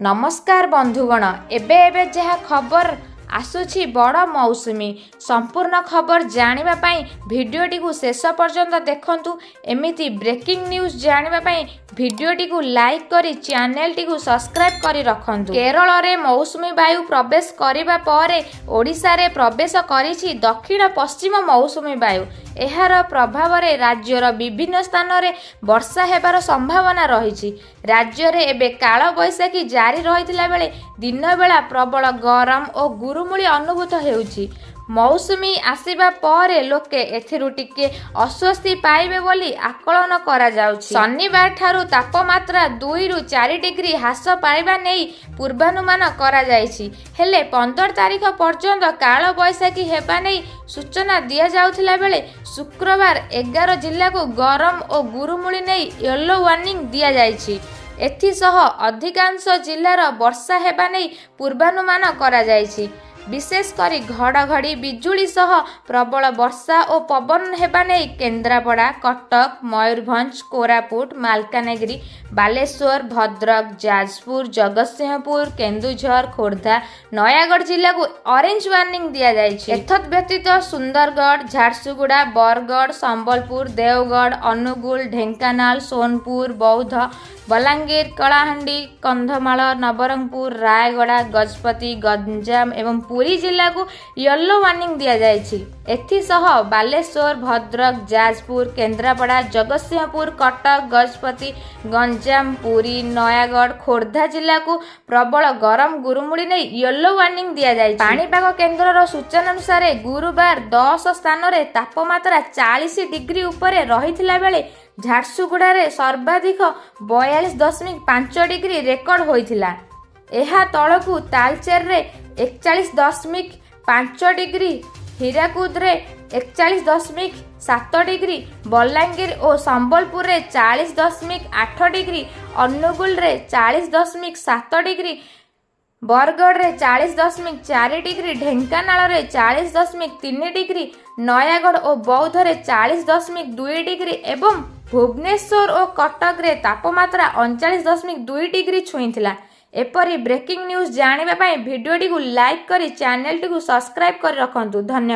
नमस्कार बंधुगण एबे एबे जहाँ खबर आसुछि बड़ मौसुमी संपूर्ण खबर जानिबा पई भिडियोटी को शेष पर्यंत देखंतु। एमिति ब्रेकिंग न्यूज जानिबा पई भिडियोटी को लाइक करी चैनल टी को सब्सक्राइब करी रखंतु। केरल रे मौसुमी वायु प्रवेश करिबा परे ओडिशा रे प्रवेश करिछि दक्षिण पश्चिम मौसुमी वायु। एहार प्रभाव रे राज्यर विभिन्न स्थान रे वर्षा हेबार संभावना रहिछि। राज्य रे एबे काल बैसाखी जारी रहितला बेले दिन बेला प्रबल गरम और गुरुमुली अनुभूत हेउछि। मौसुमी आसिबा परे लोके एथिरु टिके अस्वस्ति पाइबे बोली आकलन करा जाउछि। शनिवार ठारू तापमात्रा 2 रु 4 डिग्री ह्रास पाइबा नेई पूर्वानुमान करा जाइछि। हेले 15 तारिख पर्यंत काल बैसाखी हेबा नेई सूचना दिया जाउथिला बेले शुक्रवार 11 जिल्ला को गरम और गुरुमुली नेई येलो वार्निंग दिया जाइछि। एथिसह अधिकांश जिल्लार वर्षा हेबा नेई पूर्वानुमान करा जाइछि। विशेष करी घड़घड़ी बिजुली सह प्रबल वर्षा और पवन हेबा नेई केन्द्रापड़ा, कटक, मयूरभंज, कोरापुट, मालकानगिरी, बालेश्वर, भद्रक, जाजपुर, जगतसिंहपुर, केन्दुझर, खोर्धा, नयागढ़ जिला को ऑरेंज वार्निंग दिया जाइछि। एतद व्यतीत सुंदरगढ़, झारसुगुड़ा, बरगढ़, संबलपुर, देवगढ़, अनुगुल, ढेंकानाल, सोनपुर, बौद्ध, बलांगीर, कलाहांडी, कंधमाल, नवरंगपुर, रायगड़ा, गजपति, गंजाम एवं पुरी जिला को येलो वार्निंग दिया जाइछि। एथिसह बालेश्वर, भद्रक, जाजपुर, केन्द्रापड़ा, जगतसिंहपुर, कटक, गजपति, गंजाम, पुरी, नयागढ़, खोर्धा जिला को प्रबल गरम गुरुमुड़ी नहीं येलो वार्निंग दिया जाइछि। पाणीपाग केन्द्रर सूचना अनुसार गुरुवार 10 स्थान रे तापमात्रा 40 डिग्री उपरे रहिथिला बेले झारसुगुड़ा रे सर्वाधिक 42.5 डिग्री रेकर्ड होइथिला। एहा तळकु तालचेर रे 41.5 डिग्री, हीराकुद रे 41.7 डिग्री, बलांगीर और संबलपुर रे 40.8 डिग्री, अनुगुल रे 40.7 डिग्री, बरगढ़ रे 40.4 डिग्री, ढेंकानाल रे 40.3 डिग्री, नयागढ़ और बौद्ध रे 40.2 डिग्री एवं भुवनेश्वर और कटक रे तापमात्रा 39.2 डिग्री छुईथिला। एपरी ब्रेकिंग न्यूज जानिबा पई भिडियोटी को लाइक करी चैनल टी को सब्सक्राइब कर रखंतु। धन्यवाद।